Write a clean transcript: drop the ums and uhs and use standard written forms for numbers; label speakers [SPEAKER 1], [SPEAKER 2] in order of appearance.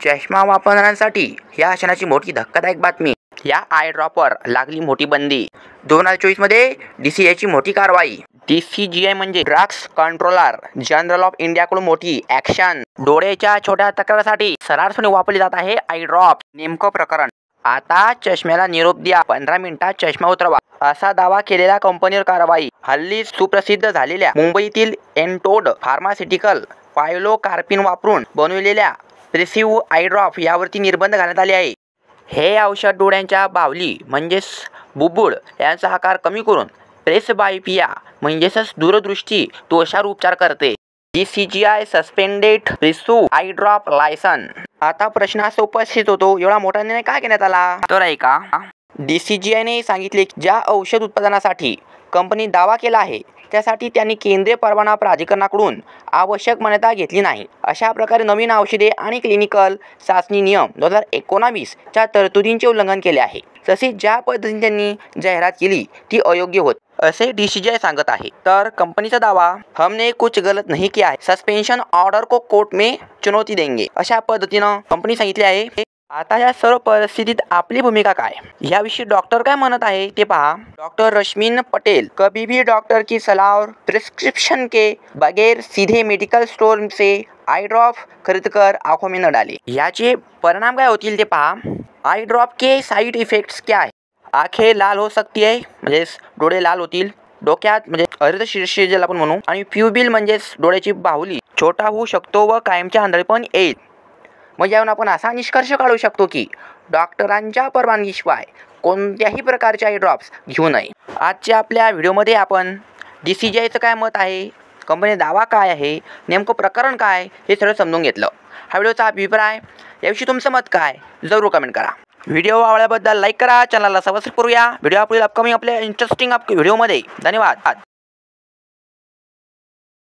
[SPEAKER 1] चष्मा वापरणाऱ्यांसाठी या क्षणाची मोठी धक्कादायक बातमी. या आय ड्रॉपवर लागली मोठी बंदी. 2024 मध्ये DCGI मोठी कारवाई. DCGI म्हणजे ड्रग्स कंट्रोलर जनरल ऑफ इंडियाकडून मोठी ॲक्शन. डोळ्याच्या छोट्या तक्रारीसाठी सर्रासपणे वापरली जात आहे आय ड्रॉप. नेमकं प्रकरण. आता चष्म्याला निरोप द्या, 15 मिनिटात चष्मा उतरवा, असा दावा केलेल्या कंपनीवर कारवाई. हल्ली सुप्रसिद्ध झालेल्या मुंबईतील एनटोड फार्मास्युटिकल पायलोकार्पिन वापरून बनवलेल्या प्रेसिव्ह आय ड्रॉप यावरती निर्बंध घालण्यात आले आहे. हे औषध डोळ्यांच्या बाहुली म्हणजेच बुबुळ यांचा आकार कमी करून प्रेसबायोपिया म्हणजेच दूरदृष्टी दोषावर उपचार करते. DCGI सस्पेंडेड प्रेसिव्ह आय ड्रॉप लायसन. आता प्रश्न असा उपस्थित होतो, एवढा मोठा निर्णय काय घेण्यात आला? तर ऐका, DCGIने सांगितले की ज्या औषध उत्पादनासाठी कंपनी दावा केला आहे त्यासाठी त्यांनी केंद्रीय परवाना प्राधिकरणाकडून आवश्यक मान्यता घेतली नाही. अशा प्रकारे नवीन औषधे आणि क्लिनिकल चाचणी नियम 2019 च्या तरतुदींचे उल्लंघन केले आहे. तसेच ज्या पद्धतीने त्यांनी जाहिरात केली ती अयोग्य होती असे DCGI सांगत आहे. तर कंपनीचा दावा, हमने कुछ गलत नहीं किया है, सस्पेंशन ऑर्डर को कोर्ट में चुनौती देंगे, अशा पद्धतीनं कंपनी सांगितले आहे. आता या सर्व परिस्थितीत आपली भूमिका काय याविषयी डॉक्टर काय म्हणत आहे ते पहा. डॉक्टर रश्मीन पटेल, कभी भी डॉक्टर की सलाह और प्रिस्क्रिप्शन के बगैर सीधे मेडिकल स्टोर से आई ड्रॉप खरीद कर आंखों में न डालें. याचे परिणाम काय होतील ते पहा. आई ड्रॉप के साइड इफेक्ट्स क्या आहे? आंखें लाल हो सकती आहे, म्हणजेच डोळे लाल होतील. डोक्यात म्हणजे अर्धशीर्ष ज्याला आपण म्हणू, आणि प्युबिल म्हणजेच डोळ्याची बाहुली छोटा होऊ शकतो व कायमचे आंधळेपण येईल. मग यावरून आपण असा निष्कर्ष काढू शकतो की डॉक्टरांच्या परवानगीशिवाय कोणत्याही प्रकारचे आय ड्रॉप्स घेऊ नये. आजच्या आपल्या व्हिडिओमध्ये आपण DCGIचं काय मत आहे, कंपनी दावा काय आहे, नेमकं प्रकरण काय हे सगळं समजून घेतलं. हा व्हिडिओचा अभिप्राय याविषयी तुमचं मत काय जरूर कमेंट करा. व्हिडिओ आवडल्याबद्दल लाईक करा, चॅनलला सबस्क्राईब करूया. व्हिडिओ पुढील अपकमिंग आपल्या इंटरेस्टिंग व्हिडिओमध्ये. धन्यवाद.